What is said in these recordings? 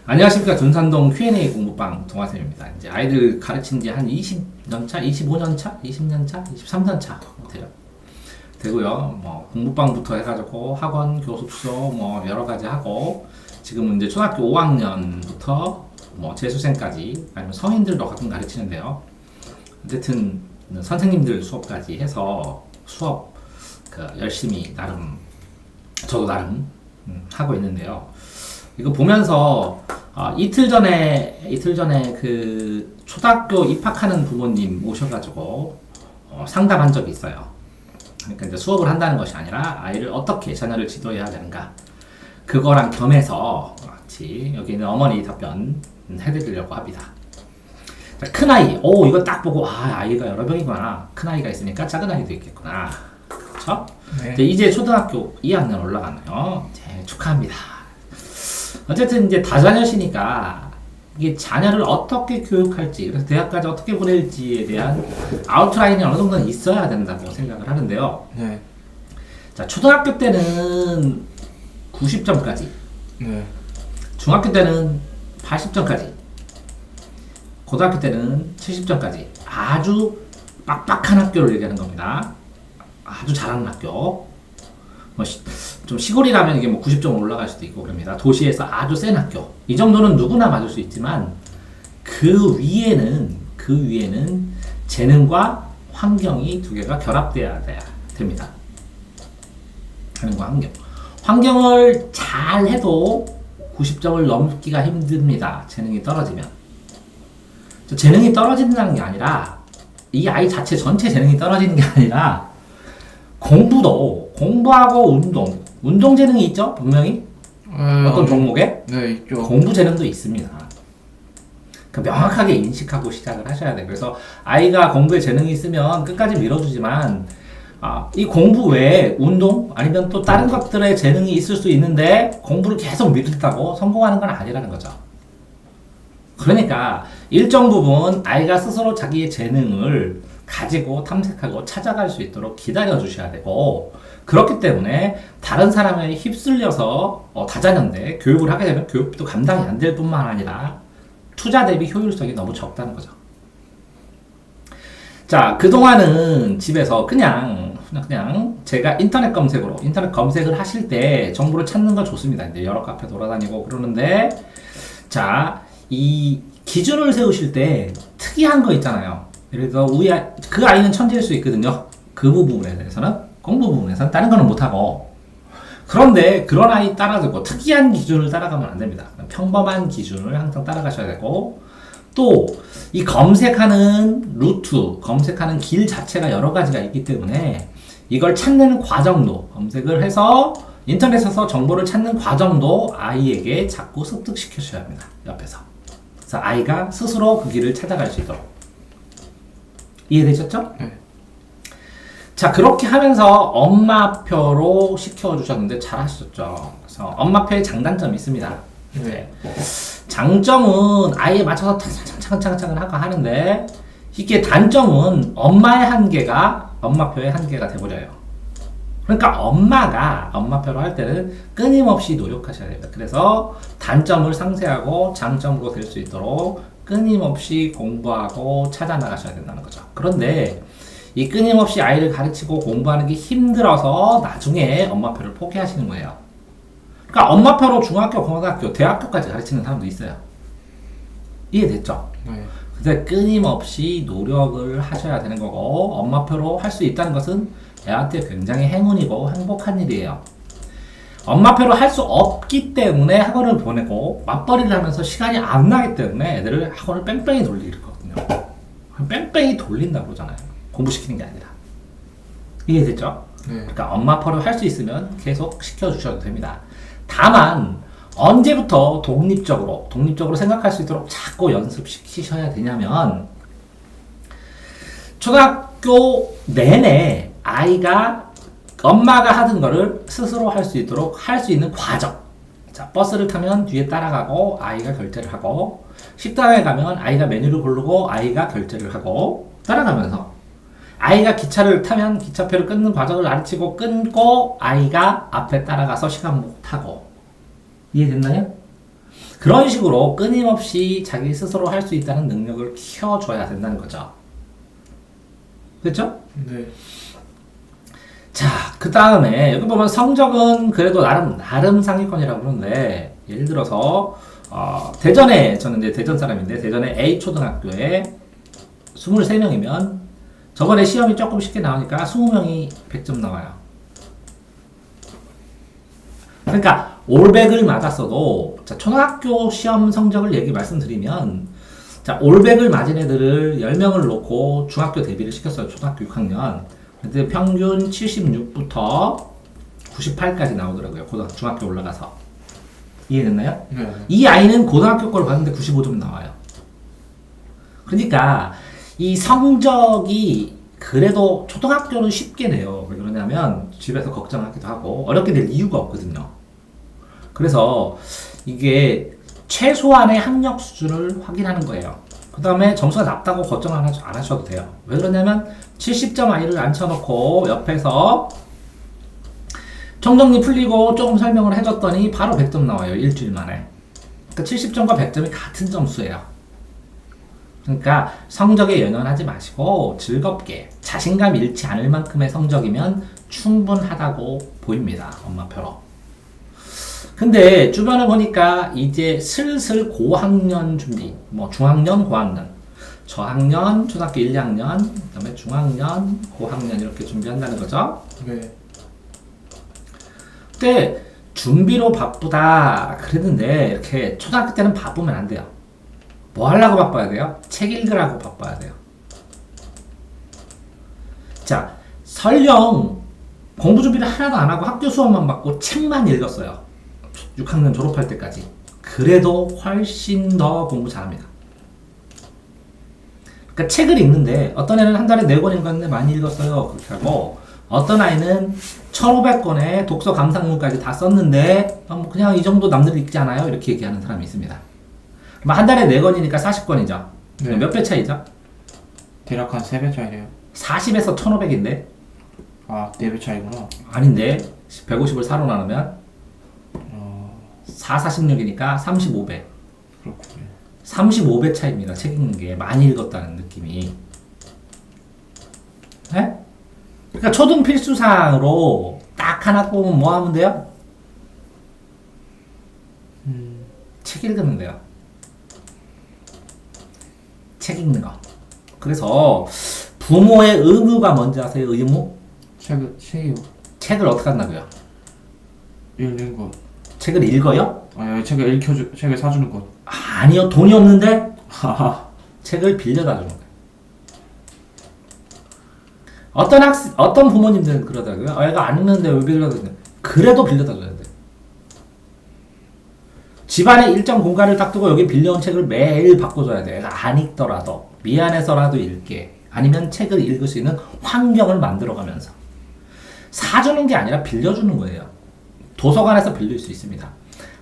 안녕하십니까. 둔산동 Q&A 공부방 동아쌤입니다. 이제 아이들 가르친 지 한 20년 차, 25년 차, 20년 차, 23년 차 돼요. 되고요. 뭐 공부방부터 해가지고 학원, 교습소 뭐 여러 가지 하고 지금은 이제 초등학교 5학년부터 뭐 재수생까지 아니면 성인들도 가끔 가르치는데요. 어쨌든 선생님들 수업까지 해서 수업 열심히 나름 저도 나름 하고 있는데요. 이거 보면서 이틀 전에 그 초등학교 입학하는 부모님 오셔가지고 상담한 적이 있어요. 그러니까 이제 수업을 한다는 것이 아니라 아이를 어떻게 자녀를 지도해야 되는가 그거랑 겸해서 같이 여기 있는 어머니 답변 해드리려고 합니다. 자, 큰 아이, 이거 딱 보고 아이가 여러 명이구나. 큰 아이가 있으니까 작은 아이도 있겠구나. 그렇죠? 네. 이제 초등학교 2학년 올라가네요. 축하합니다. 어쨌든 이제 다자녀시니까 이게 자녀를 어떻게 교육할지, 그래서 대학까지 어떻게 보낼지에 대한 아웃라인이 어느 정도는 있어야 된다고 생각을 하는데요. 네. 자, 초등학교 때는 90점까지, 네. 중학교 때는 80점까지, 고등학교 때는 70점까지 아주 빡빡한 학교를 얘기하는 겁니다. 아주 잘하는 학교. 좀 시골이라면 이게 뭐 90점 올라갈 수도 있고 그럽니다. 도시에서 아주 센 학교. 이 정도는 누구나 맞을 수 있지만 그 위에는 재능과 환경이 두 개가 결합돼야 됩니다. 재능과 환경. 환경을 잘 해도 90점을 넘기가 힘듭니다. 재능이 떨어지면. 재능이 떨어진다는 게 아니라 이 아이 자체 전체 재능이 떨어지는 게 아니라 공부하고 운동 재능이 있죠? 분명히 어떤 종목에 네, 있죠. 공부 재능도 있습니다. 명확하게 인식하고 시작을 하셔야 돼요. 그래서 아이가 공부에 재능이 있으면 끝까지 밀어주지만 이 공부 외에 운동 아니면 또 다른 것들에 재능이 있을 수 있는데 공부를 계속 미뤘다고 성공하는 건 아니라는 거죠. 그러니까 일정 부분 아이가 스스로 자기의 재능을 가지고 탐색하고 찾아갈 수 있도록 기다려 주셔야 되고, 그렇기 때문에 다른 사람에 휩쓸려서 다자녀인데 교육을 하게 되면 교육비도 감당이 안 될 뿐만 아니라 투자 대비 효율성이 너무 적다는 거죠. 자, 그동안은 집에서 그냥 제가 인터넷 검색을 하실 때 정보를 찾는 건 좋습니다. 이제 여러 카페 돌아다니고 그러는데, 자, 이 기준을 세우실 때 특이한 거 있잖아요. 예를 들어 그 아이는 천재일 수 있거든요. 그 부분에 대해서는, 공부 부분에서는 다른 거는 못하고. 그런데 그런 아이 따라가고 특이한 기준을 따라가면 안 됩니다. 평범한 기준을 항상 따라가셔야 되고, 또 이 검색하는 루트, 검색하는 길 자체가 여러 가지가 있기 때문에 이걸 찾는 과정도, 검색을 해서 인터넷에서 정보를 찾는 과정도 아이에게 자꾸 습득시켜 주셔야 합니다. 옆에서. 그래서 아이가 스스로 그 길을 찾아갈 수 있도록. 이해되셨죠? 네. 자, 그렇게 하면서 엄마표로 시켜주셨는데 잘 하셨죠? 그래서 엄마표의 장단점이 있습니다. 네. 장점은 아이에 맞춰서 차근차근 하는데, 이게 단점은 엄마표의 한계가 돼버려요. 그러니까 엄마표로 할 때는 끊임없이 노력하셔야 됩니다. 그래서 단점을 상쇄하고 장점으로 될 수 있도록 끊임없이 공부하고 찾아 나가셔야 된다는 거죠. 그런데 이 끊임없이 아이를 가르치고 공부하는 게 힘들어서 나중에 엄마표를 포기하시는 거예요. 그러니까 엄마표로 중학교, 고등학교, 대학교까지 가르치는 사람도 있어요. 이해됐죠? 네. 근데 끊임없이 노력을 하셔야 되는 거고, 엄마표로 할 수 있다는 것은 애한테 굉장히 행운이고 행복한 일이에요. 엄마표로 할 수 없기 때문에 학원을 보내고 맞벌이를 하면서 시간이 안 나기 때문에 애들을 학원을 뺑뺑이 돌리거든요. 뺑뺑이 돌린다고 그러잖아요. 공부시키는 게 아니라. 이해됐죠? 네. 그러니까 엄마표로 할 수 있으면 계속 시켜주셔도 됩니다. 다만 언제부터 독립적으로 생각할 수 있도록 자꾸 연습시키셔야 되냐면, 초등학교 내내 아이가 엄마가 하던 거를 스스로 할 수 있도록 할 수 있는 과정. 자, 버스를 타면 뒤에 따라가고 아이가 결제를 하고, 식당에 가면 아이가 메뉴를 고르고 아이가 결제를 하고, 따라가면서 아이가 기차를 타면 기차표를 끊는 과정을 가르치고 끊고 아이가 앞에 따라가서 시간 못 타고. 이해됐나요? 그런 식으로 끊임없이 자기 스스로 할 수 있다는 능력을 키워줘야 된다는 거죠. 그렇죠? 네. 자, 그 다음에 여기 보면 성적은 그래도 나름 상위권이라고 그러는데, 예를 들어서 대전에, 저는 이제 대전 사람인데 대전에 A 초등학교에 23명이면 저번에 시험이 조금 쉽게 나오니까 20명이 100점 나와요. 그러니까 올백을 맞았어도, 자, 초등학교 시험 성적을 말씀드리면, 자, 올백을 맞은 애들을 10명을 놓고 중학교 대비를 시켰어요. 초등학교 6학년. 근데 평균 76부터 98까지 나오더라고요. 중학교 올라가서. 이해됐나요? 네. 이 아이는 고등학교 걸 봤는데 95점 나와요. 그러니까 이 성적이 그래도 초등학교는 쉽게 내요. 왜 그러냐면 집에서 걱정하기도 하고 어렵게 낼 이유가 없거든요. 그래서 이게 최소한의 학력 수준을 확인하는 거예요. 그 다음에 점수가 낮다고 걱정 안 하셔도 돼요. 왜 그러냐면 70점 아이를 앉혀놓고 옆에서 청정리 풀리고 조금 설명을 해줬더니 바로 100점 나와요. 일주일 만에. 그러니까 70점과 100점이 같은 점수예요. 그러니까 성적에 연연하지 마시고 즐겁게 자신감 잃지 않을 만큼의 성적이면 충분하다고 보입니다. 엄마표로. 근데 주변을 보니까 이제 슬슬 고학년 준비, 뭐 중학년, 고학년, 저학년, 초등학교 1, 2학년, 그 다음에 중학년, 고학년 이렇게 준비한다는 거죠. 네. 근데 준비로 바쁘다 그랬는데 이렇게 초등학교 때는 바쁘면 안 돼요. 뭐 하려고 바빠야 돼요? 책 읽으라고 바빠야 돼요. 자, 설령 공부 준비를 하나도 안 하고 학교 수업만 받고 책만 읽었어요. 6학년 졸업할 때까지. 그래도 훨씬 더 공부 잘합니다. 그러니까 책을 읽는데 어떤 애는 한 달에 4권 읽었는데 많이 읽었어요. 그렇게 하고 어떤 아이는 1500권의 독서 감상문까지 다 썼는데 뭐 그냥 이 정도 남들이 읽지 않아요? 이렇게 얘기하는 사람이 있습니다. 한 달에 4권이니까 40권이죠. 네. 몇 배 차이죠? 대략 한 3배 차이네요. 40에서 1500인데? 아, 4배 차이구나. 아닌데 150을 4로 나누면 4, 46이니까 35배. 그렇군요. 35배 차이입니다. 책 읽는 게 많이 읽었다는 느낌이. 네? 그러니까 초등 필수사항으로 딱 하나 뽑으면 뭐 하면 돼요? 책 읽으면 돼요. 책 읽는 거. 그래서 부모의 의무가 뭔지 아세요? 의무? 책이요. 책을 어떻게 한다고요? 읽는 것. 책을 읽어요? 아니, 책을 사주는 것. 아니요. 돈이 없는데 책을 빌려다 주는 거예요. 어떤 부모님들은 그러더라고요. 애가 안 읽는데 왜 빌려다 주냐? 그래도 빌려다 줘야 돼. 집안에 일정 공간을 딱 두고 여기 빌려온 책을 매일 바꿔줘야 돼. 애가 안 읽더라도 미안해서라도 읽게. 아니면 책을 읽을 수 있는 환경을 만들어가면서 사주는 게 아니라 빌려주는 거예요. 도서관에서 빌릴 수 있습니다.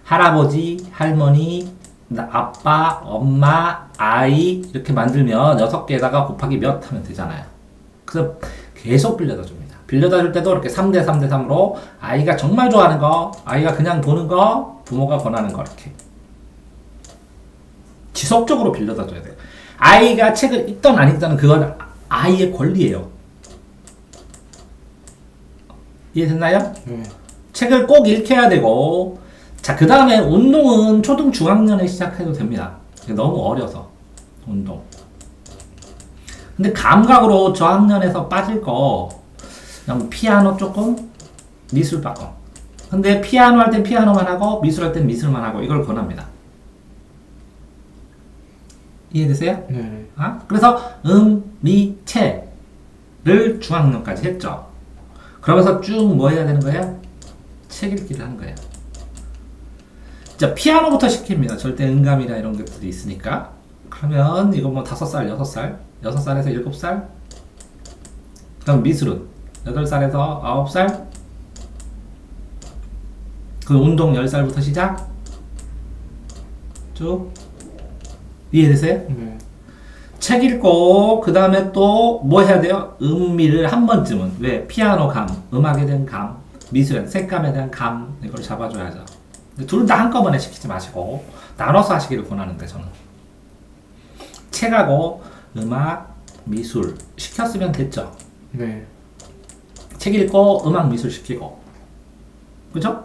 할아버지, 할머니, 아빠, 엄마, 아이 이렇게 만들면 6개에다가 곱하기 몇 하면 되잖아요. 그래서 계속 빌려다 줍니다. 빌려다 줄 때도 이렇게 3대 3대 3으로 아이가 정말 좋아하는 거, 아이가 그냥 보는 거, 부모가 권하는 거 이렇게 지속적으로 빌려다 줘야 돼요. 아이가 책을 읽던 안 읽던 그건 아이의 권리예요. 이해됐나요? 네. 책을 꼭 읽혀야 되고, 자, 그 다음에 운동은 초등 중학년에 시작해도 됩니다. 너무 어려서 운동. 근데 감각으로 저학년에서 빠질 거 그냥 피아노 조금, 미술 조금. 근데 피아노 할 땐 피아노만 하고 미술 할 땐 미술만 하고 이걸 권합니다. 이해되세요? 네. 그래서 미, 체를 중학년까지 했죠. 그러면서 쭉 뭐 해야 되는 거예요? 책 읽기를 하는 거예요. 자, 피아노부터 시킵니다. 절대 음감이나 이런 것들이 있으니까. 그러면 이거 뭐 5살, 6살, 6살에서 7살. 그럼 미술은 8살에서 9살. 그 운동 10살부터 시작. 쭉. 이해되세요? 네. 책 읽고 그 다음에 또 뭐 해야 돼요? 음미를 한 번쯤은. 왜? 피아노 감, 음악에 대한 감, 미술에 색감에 대한 감 이걸 잡아줘야죠. 둘 다 한꺼번에 시키지 마시고 나눠서 하시기를 권하는데 저는 책하고 음악, 미술 시켰으면 됐죠. 네. 책 읽고 음악, 미술 시키고 그죠?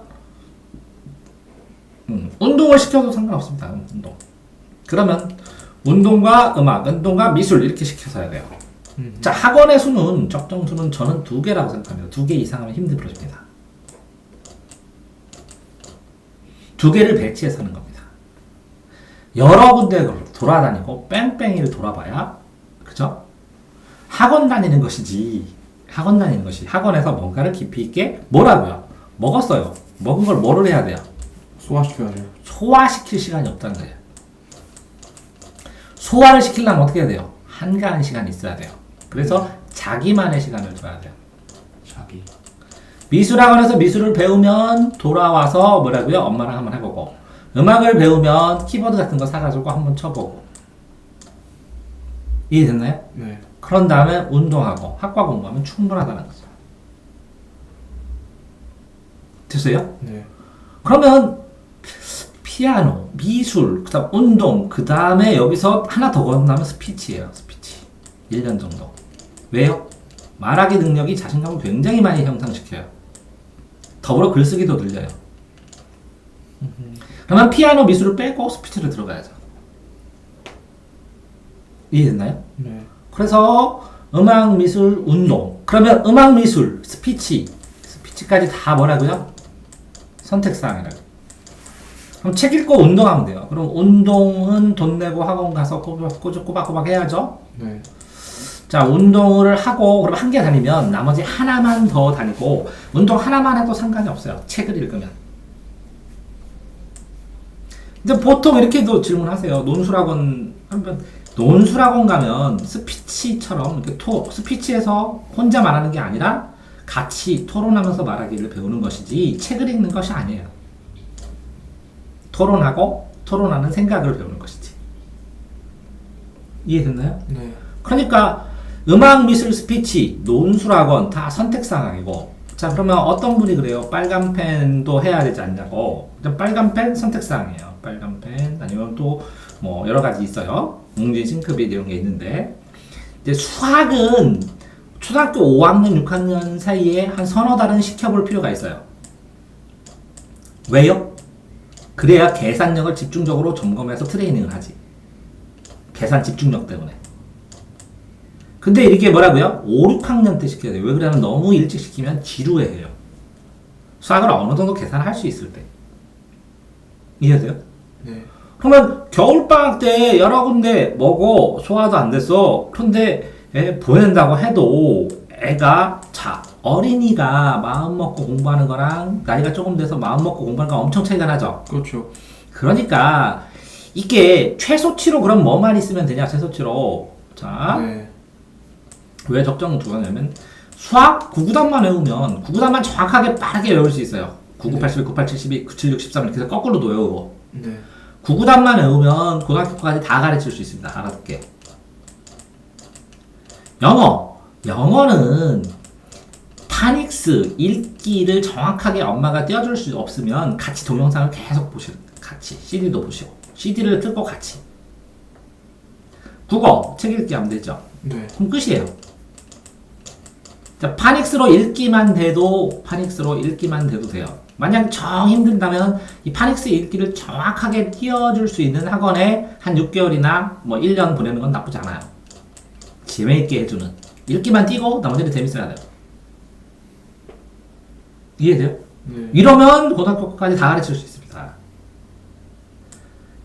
운동을 시켜도 상관없습니다. 운동. 그러면 운동과 음악, 운동과 미술 이렇게 시켜서 해야 돼요. 자, 학원의 수는 적정 수는 저는 2개라고 생각합니다. 2개 이상 하면 힘들어집니다. 2개를 배치해서 하는 겁니다. 여러 군데 돌아다니고 뺑뺑이를 돌아봐야 그죠? 학원 다니는 것이지. 학원 다니는 것이 학원에서 뭔가를 깊이 있게 뭐라고요? 먹었어요. 먹은 걸 뭐를 해야 돼요? 소화시켜야죠. 소화시킬 시간이 없다는 거예요. 소화를 시키려면 어떻게 해야 돼요? 한가한 시간이 있어야 돼요. 그래서 자기만의 시간을 줘야 돼요. 자기. 미술학원에서 미술을 배우면 돌아와서 뭐라고요? 엄마랑 한번 해보고 음악을 배우면 키보드 같은 거 사가지고 한번 쳐보고 이해됐나요? 네. 그런 다음에 운동하고 학과 공부하면 충분하다는 거죠. 됐어요? 네. 그러면 피아노, 미술, 그다음 운동, 그 다음에 여기서 하나 더 건너면 스피치예요. 스피치. 1년 정도. 왜요? 말하기 능력이 자신감을 굉장히 많이 형성시켜요. 더불어 글쓰기도 늘려요. 그러면 피아노, 미술을 빼고 스피치를 들어가야죠. 이해됐나요? 네. 그래서 음악, 미술, 운동. 그러면 음악, 미술, 스피치까지 다 뭐라고요? 선택사항이라고. 그럼 책 읽고 운동하면 돼요. 그럼 운동은 돈 내고 학원 가서 꼬박꼬박 해야죠. 네. 자, 운동을 하고 그럼 한 개 다니면 나머지 하나만 더 다니고 운동 하나만 해도 상관이 없어요. 책을 읽으면. 근데 보통 이렇게도 질문하세요. 논술학원 가면 스피치처럼 이렇게 스피치에서 혼자 말하는 게 아니라 같이 토론하면서 말하기를 배우는 것이지 책을 읽는 것이 아니에요. 토론하는 생각을 배우는 것이지. 이해됐나요? 네. 그러니까 음악, 미술, 스피치, 논술학원 다 선택사항이고 자 그러면 어떤 분이 그래요? 빨간 펜도 해야 되지 않냐고. 빨간 펜 선택사항이에요. 빨간 펜 아니면 또 뭐 여러 가지 있어요. 웅진 싱크빗 이런 게 있는데 이제 수학은 초등학교 5학년, 6학년 사이에 한 서너 달은 시켜볼 필요가 있어요. 왜요? 그래야 계산력을 집중적으로 점검해서 트레이닝을 하지. 계산 집중력 때문에. 근데 이렇게 뭐라고요? 5, 6학년 때 시켜야 돼요. 왜 그러냐면 너무 일찍 시키면 지루해해요. 수학을 어느 정도 계산할 수 있을 때. 이해돼요? 네. 그러면 겨울방학 때 여러 군데 먹어 소화도 안 됐어. 그런데 보낸다고 해도 애가 어린이가 마음 먹고 공부하는 거랑 나이가 조금 돼서 마음 먹고 공부하는 거랑 엄청 차이가 나죠. 그렇죠. 그러니까 이게 최소치로 그럼 뭐만 있으면 되냐? 최소치로 자 네. 왜 적정 두냐면 수학 9구단만 외우면 9구단만 정확하게 빠르게 외울 수 있어요. 99, 81, 98, 72, 97, 63 이렇게 해서 거꾸로도 외우고 네. 9구단만 외우면 고등학교까지 다 가르칠 수 있습니다. 알아듣게. 영어는 파닉스 읽기를 정확하게 엄마가 띄워줄 수 없으면 같이 동영상을 계속 보시고 같이 CD도 보시고 CD를 틀고 같이 국어 책 읽기 하면 되죠. 네. 그럼 끝이에요. 자, 파닉스로 읽기만 돼도 돼요. 만약 정 힘든다면 이 파닉스 읽기를 정확하게 띄워줄 수 있는 학원에 한 6개월이나 뭐 1년 보내는 건 나쁘지 않아요. 재미있게 해주는. 읽기만 띄고 나머지는 재밌어야 돼요. 이해돼요? 네. 이러면 고등학교까지 다 가르칠 수 있습니다.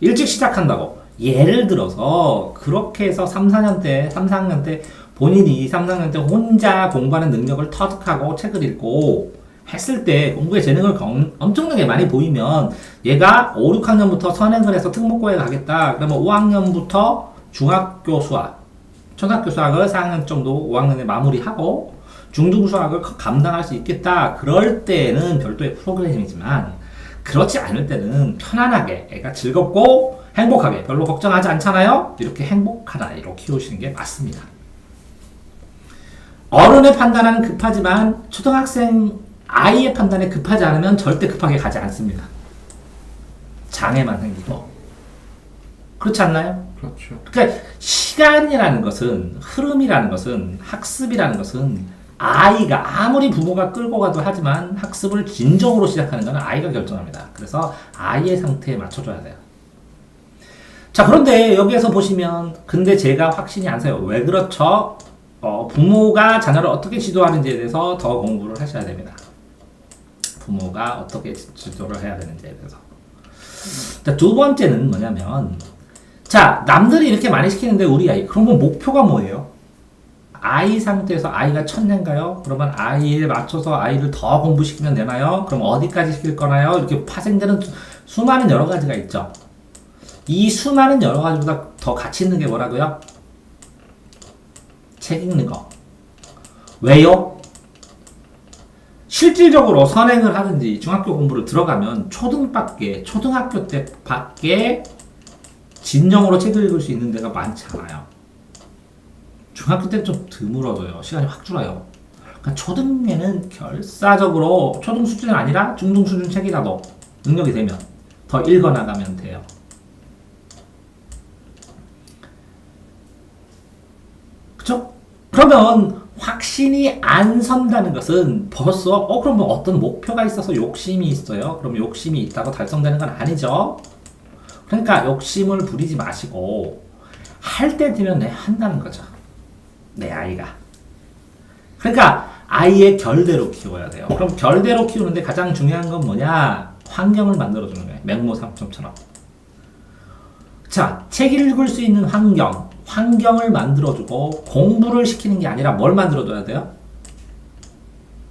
일찍 시작한다고. 예를 들어서 그렇게 해서 3, 4년 때 본인이 3, 4년 때 혼자 공부하는 능력을 터득하고 책을 읽고 했을 때 공부에 재능을 엄청나게 많이 보이면 얘가 5, 6학년부터 선행을 해서 특목고에 가겠다. 그러면 5학년부터 중학교 수학, 초등학교 수학을 4학년 정도 5학년에 마무리하고 중등 수학을 감당할 수 있겠다. 그럴 때는 별도의 프로그램이지만 그렇지 않을 때는 편안하게 애가 즐겁고 행복하게 별로 걱정하지 않잖아요. 이렇게 행복한 아이로 키우시는 게 맞습니다. 어른의 판단은 급하지만 초등학생 아이의 판단에 급하지 않으면 절대 급하게 가지 않습니다. 장애만 생기고. 그렇지 않나요? 그렇죠. 그러니까 시간이라는 것은, 흐름이라는 것은, 학습이라는 것은 아이가 아무리 부모가 끌고 가도 하지만 학습을 진정으로 시작하는 것은 아이가 결정합니다. 그래서 아이의 상태에 맞춰줘야 돼요. 자, 그런데 여기에서 보시면 근데 제가 확신이 안 서요. 왜 그렇죠? 부모가 자녀를 어떻게 지도하는지에 대해서 더 공부를 하셔야 됩니다. 부모가 어떻게 지도를 해야 되는지에 대해서. 자, 두 번째는 뭐냐면, 자, 남들이 이렇게 많이 시키는데 우리 아이, 그러면 목표가 뭐예요? 아이 상태에서 아이가 천재인가요? 그러면 아이에 맞춰서 아이를 더 공부시키면 되나요? 그럼 어디까지 시킬 거나요? 이렇게 파생되는 수많은 여러 가지가 있죠. 이 수많은 여러 가지보다 더 가치 있는 게 뭐라고요? 책 읽는 거. 왜요? 실질적으로 선행을 하든지 중학교 공부를 들어가면 초등학교 때밖에 진정으로 책을 읽을 수 있는 데가 많지 않아요. 중학교 때는 좀 드물어져요. 시간이 확 줄어요. 그러니까 초등에는 결사적으로 초등 수준이 아니라 중등 수준 책이라도 능력이 되면 더 읽어나가면 돼요. 그쵸? 그러면 확신이 안 선다는 것은 벌써 그러면 어떤 목표가 있어서 욕심이 있어요. 그럼 욕심이 있다고 달성되는 건 아니죠. 그러니까 욕심을 부리지 마시고 할 때 되면 한다는 거죠. 내 아이가. 그러니까 아이의 결대로 키워야 돼요. 그럼 결대로 키우는데 가장 중요한 건 뭐냐? 환경을 만들어주는 거예요. 맹모 삼촌처럼. 자, 책 읽을 수 있는 환경을 만들어주고 공부를 시키는 게 아니라 뭘 만들어줘야 돼요?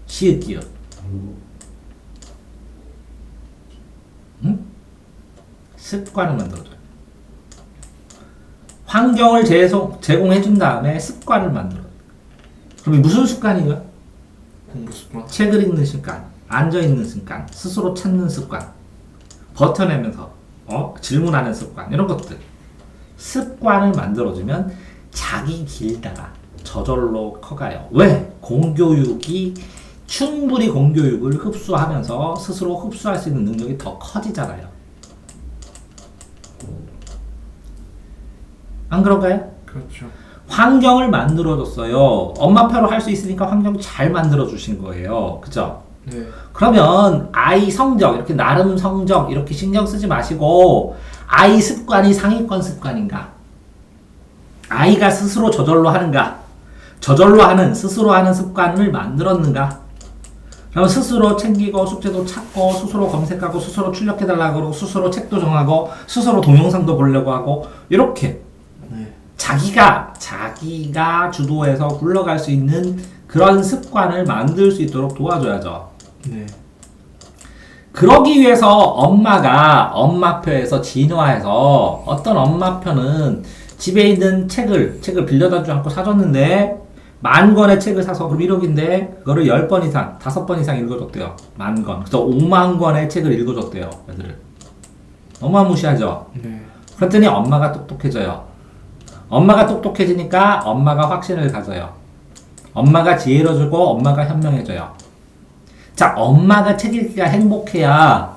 시읒, 기읒. 응? 습관을 만들어줘요. 환경을 제공해준 다음에 습관을 만들어요. 그럼 무슨 습관이에요? 공부 습관. 책을 읽는 습관, 앉아있는 습관, 스스로 찾는 습관, 버텨내면서 질문하는 습관, 이런 것들. 습관을 만들어주면 자기 길다가 저절로 커가요. 왜? 충분히 공교육을 흡수하면서 스스로 흡수할 수 있는 능력이 더 커지잖아요. 안 그런가요? 그렇죠. 환경을 만들어줬어요. 엄마표로 할 수 있으니까 환경 잘 만들어주신 거예요. 그죠? 네. 그러면 아이 성적, 이렇게 나름 성적 이렇게 신경 쓰지 마시고 아이 습관이 상위권 습관인가? 아이가 스스로 저절로 하는가? 스스로 하는 습관을 만들었는가? 그럼 스스로 챙기고 숙제도 찾고 스스로 검색하고 스스로 출력해달라고 그러고 스스로 책도 정하고 스스로 동영상도 보려고 하고 이렇게 네. 자기가 주도해서 굴러갈 수 있는 그런 습관을 만들 수 있도록 도와줘야죠. 네. 그러기 위해서 엄마가 엄마표에서 진화해서 어떤 엄마표는 집에 있는 책을 빌려다 주지 않고 사줬는데 10,000권의 책을 사서 그럼 1억인데 그거를 10번 이상, 5번 이상 읽어줬대요. 10,000권. 그래서 50,000권의 책을 읽어줬대요. 애들을. 어마무시하죠? 네. 그랬더니 엄마가 똑똑해져요. 엄마가 똑똑해지니까 엄마가 확신을 가져요. 엄마가 지혜로 주고 엄마가 현명해져요. 자, 엄마가 책 읽기가 행복해야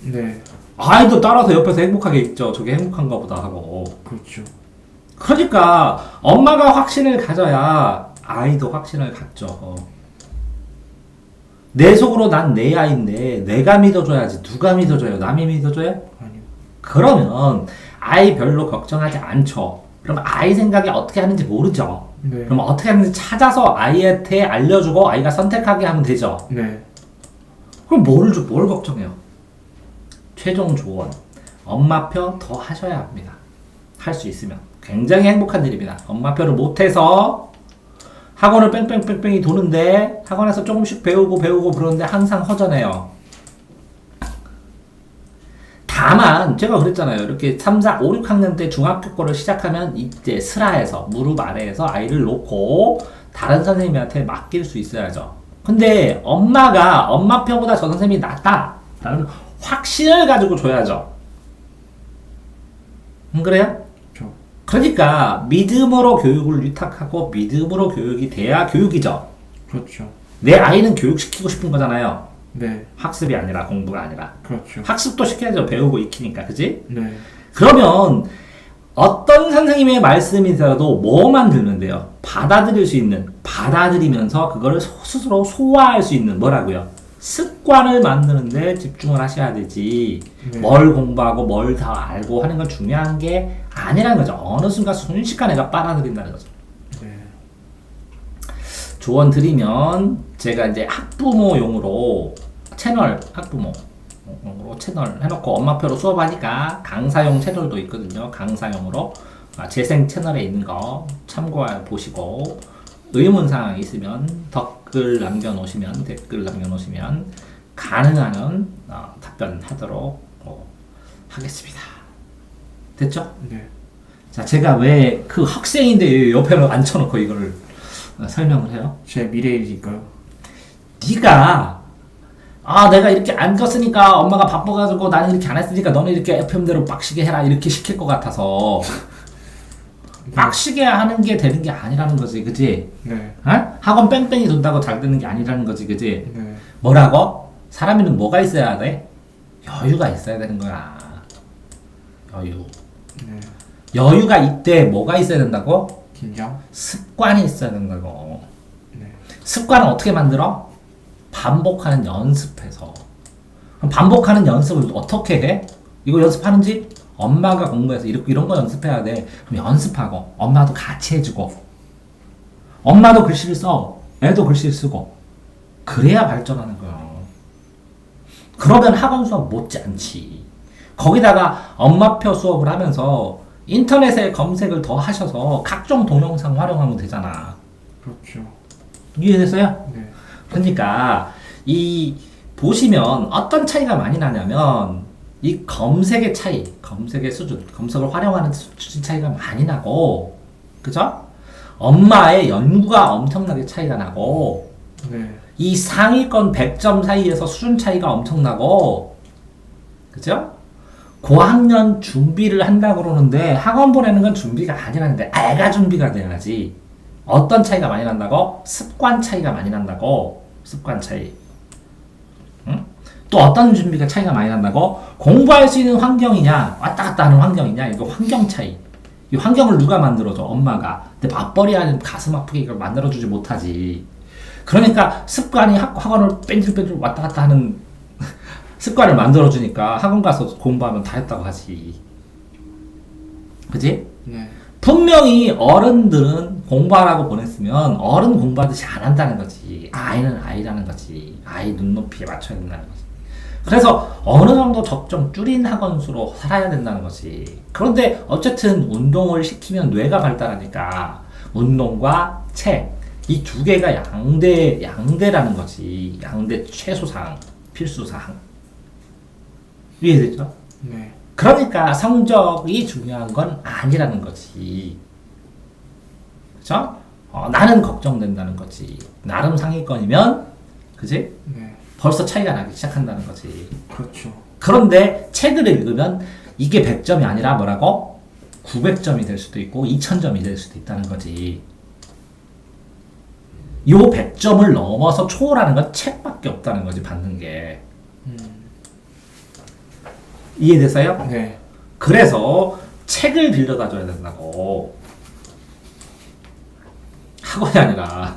네. 아이도 따라서 옆에서 행복하게 읽죠. 저게 행복한가 보다 하고. 그렇죠. 그러니까 엄마가 확신을 가져야 아이도 확신을 갖죠. 내 속으로 난 내 아이인데 내가 믿어줘야지. 누가 믿어줘요? 남이 믿어줘요? 아니요. 그러면 아이 별로 걱정하지 않죠. 그럼 아이 생각이 어떻게 하는지 모르죠. 네. 그럼 어떻게 하는지 찾아서 아이한테 알려주고 아이가 선택하게 하면 되죠. 네. 그럼 뭘 걱정해요? 최종 조언. 엄마표 더 하셔야 합니다. 할 수 있으면. 굉장히 행복한 일입니다. 엄마표를 못해서 학원을 뺑뺑뺑뺑이 도는데 학원에서 조금씩 배우고 그러는데 항상 허전해요. 다만 제가 그랬잖아요. 이렇게 3, 4, 5, 6학년 때 중학교 거를 시작하면 이제 슬하에서 무릎 아래에서 아이를 놓고 다른 선생님한테 맡길 수 있어야죠. 근데 엄마가 엄마표보다 저 선생님이 낫다라는 확신을 가지고 줘야죠. 안 그래요? 그렇죠. 그러니까 믿음으로 교육을 위탁하고 믿음으로 교육이 돼야 교육이죠. 그렇죠. 내 아이는 교육시키고 싶은 거잖아요. 네. 학습이 아니라 공부가 아니라. 그렇죠. 학습도 시켜야죠. 배우고 익히니까. 그지? 네. 그러면 어떤 선생님의 말씀이더라도 뭐만 들면 돼요? 받아들일 수 있는, 받아들이면서 그거를 스스로 소화할 수 있는 뭐라고요? 습관을 만드는데 집중을 하셔야 되지. 네. 뭘 공부하고 뭘 다 알고 하는 건 중요한 게 아니라는 거죠. 어느 순간 순식간에 내가 빨아들인다는 거죠. 네. 조언 드리면 제가 이제 학부모용으로 채널 학부모용으로 채널 해놓고 엄마표로 수업하니까 강사용 채널도 있거든요. 강사용으로 재생 채널에 있는 거 참고해 보시고 의문사항 있으면 댓글 남겨놓으시면 가능한 답변하도록 하겠습니다. 됐죠? 네. 자, 제가 왜 그 학생인데 왜 옆에 앉혀놓고 이거를 설명을 해요? 제 미래이니까요. 네가 내가 이렇게 앉았으니까 엄마가 바빠가지고 나는 이렇게 안 했으니까 너는 이렇게 FM대로 빡시게 해라 이렇게 시킬 것 같아서 빡시게 하는 게 되는 게 아니라는 거지, 그지? 네. 어? 학원 뺑뺑이 돈다고 잘 되는 게 아니라는 거지, 그지? 네. 뭐라고? 사람에는 뭐가 있어야 돼? 여유가 있어야 되는 거야. 여유. 네. 여유가 이때 뭐가 있어야 된다고? 긴장. 습관이 있어야 된다고. 네. 습관은 어떻게 만들어? 반복하는 연습해서. 그럼 반복하는 연습을 어떻게 해? 이거 연습하는지? 엄마가 공부해서 이런 거 연습해야 돼. 그럼 연습하고 엄마도 같이 해주고 엄마도 글씨를 써. 애도 글씨를 쓰고 그래야 발전하는 거야. 그러면 학원 수업 못지않지. 거기다가 엄마표 수업을 하면서 인터넷에 검색을 더 하셔서 각종 동영상 활용하면 되잖아. 그렇죠. 이해됐어요? 네. 그러니까 이 보시면 어떤 차이가 많이 나냐면 이 검색의 차이, 검색의 수준, 검색을 활용하는 수준 차이가 많이 나고, 그죠? 엄마의 연구가 엄청나게 차이가 나고, 네. 이 상위권 100점 사이에서 수준 차이가 엄청나고, 그죠? 고학년 준비를 한다고 그러는데 학원 보내는 건 준비가 아니라는데 애가 준비가 돼야지. 어떤 차이가 많이 난다고? 습관 차이가 많이 난다고. 습관 차이. 응? 또 어떤 준비가 차이가 많이 난다고? 공부할 수 있는 환경이냐, 왔다 갔다 하는 환경이냐, 이거 환경 차이. 이 환경을 누가 만들어줘? 엄마가. 근데 맞벌이 하는 가슴 아프게 이걸 만들어주지 못하지. 그러니까 습관이 학원을 뺀질뺀질 왔다 갔다 하는 습관을 만들어주니까 학원 가서 공부하면 다 했다고 하지. 그지? 네. 분명히 어른들은 공부하라고 보냈으면 어른 공부하듯이 안 한다는 거지. 아이는 아이라는 거지. 아이 눈높이에 맞춰야 된다는 거지. 그래서 어느 정도 적정 줄인 학원 수로 살아야 된다는 거지. 그런데 어쨌든 운동을 시키면 뇌가 발달하니까 운동과 책, 이 두 개가 양대라는 거지. 양대 최소사항, 필수사항. 이해되죠? 네. 그러니까 성적이 중요한 건 아니라는 거지. 그죠? 나는 걱정된다는 거지. 나름 상위권이면, 그지? 네. 벌써 차이가 나기 시작한다는 거지. 그렇죠. 그런데 책을 읽으면 이게 100점이 아니라 뭐라고? 900점이 될 수도 있고 2000점이 될 수도 있다는 거지. 요 100점을 넘어서 초월하는 건 책밖에 없다는 거지, 받는 게. 이해됐어요? 네. 그래서 책을 빌려다 줘야 된다고. 학원이 아니라.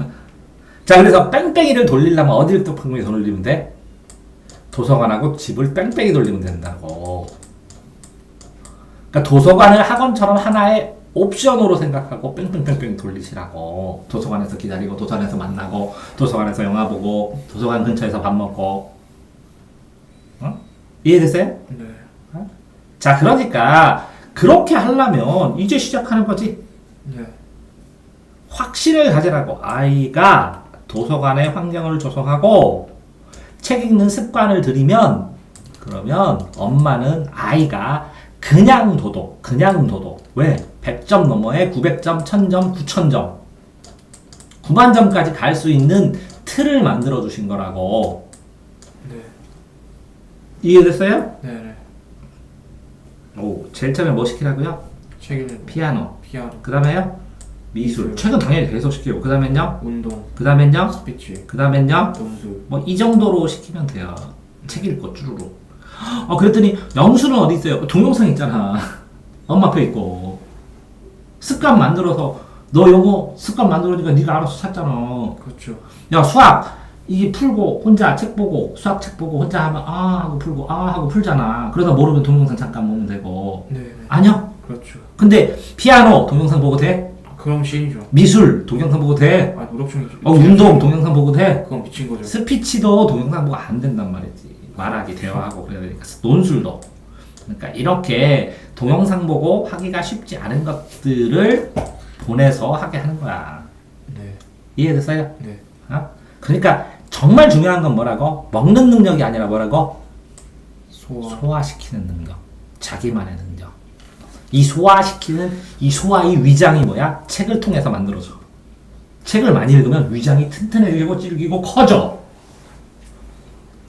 자, 그래서 뺑뺑이를 돌리려면 어디를 또 뺑뺑이 돌리면 돼? 도서관하고 집을 뺑뺑이 돌리면 된다고. 그러니까 도서관을 학원처럼 하나의 옵션으로 생각하고 뺑뺑뺑뺑 돌리시라고. 도서관에서 기다리고, 도서관에서 만나고, 도서관에서 영화 보고, 도서관 근처에서 밥 먹고. 이해됐어요? 네. 자, 그러니까 그렇게 하려면 이제 시작하는 거지. 네. 확신을 가지라고. 아이가 도서관의 환경을 조성하고 책 읽는 습관을 들이면, 그러면 엄마는 아이가 그냥 도도 왜? 100점 너머에 900점, 1000점, 9000점 90,000점까지 갈 수 있는 틀을 만들어 주신 거라고. 네. 이해됐어요? 네. 오, 제일 처음에 뭐 시키라고요? 책 읽는 피아노. 피아노. 그 다음에요? 미술. 책은 당연히 계속 시키고. 그 다음엔요? 운동, 그 다음엔요? 스피치, 그 다음엔요? 논술. 뭐 이 정도로 시키면 돼요. 책 읽고 쭈루루. 그랬더니 영수는 어디 있어요? 동영상 있잖아. 엄마표 있고. 습관 만들어서 너 영어 습관 만들어니까 네가 알아서 찾잖아. 그렇죠. 야 수학 이게 풀고 혼자 책 보고 수학 책 보고 혼자 하면 아 하고 풀고 아 하고 풀잖아. 그러다 모르면 동영상 잠깐 보면 되고. 네, 네. 아니야? 그렇죠. 근데 피아노 동영상 보고 돼? 그럼 신이죠. 미술 동영상 보고 돼? 아, 노력중이죠. 운동 동영상 보고 돼? 그건 미친 거죠. 스피치도 동영상 보고 안 된단 말이지. 말하기 대화하고 그래야 되니까. 논술도. 그러니까 이렇게 동영상 보고 하기가 쉽지 않은 것들을 보내서 하게 하는 거야. 네, 이해됐어요? 네, 그러니까 정말 중요한 건 뭐라고? 먹는 능력이 아니라 뭐라고? 소화. 소화시키는 능력. 자기만의 능력. 이 소화시키는 이 소화의 위장이 뭐야? 책을 통해서 만들어져. 책을 많이 읽으면 위장이 튼튼해지고 찔기고 커져.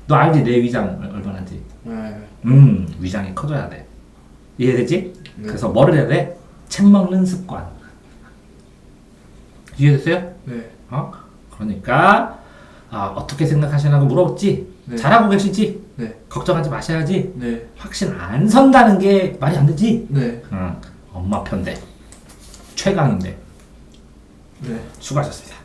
너 알지? 내 위장 얼마나인지. 네, 위장이 커져야 돼. 이해되지? 네. 그래서 뭐를 해야 돼? 책 먹는 습관. 이해됐어요? 네, 그러니까 어떻게 생각하시냐고 물어봤지? 네. 잘하고 계시지? 네, 걱정하지 마셔야지? 네, 확신 안 선다는 게 말이 안 되지? 네, 엄마 편데 최강인데 네. 수고하셨습니다.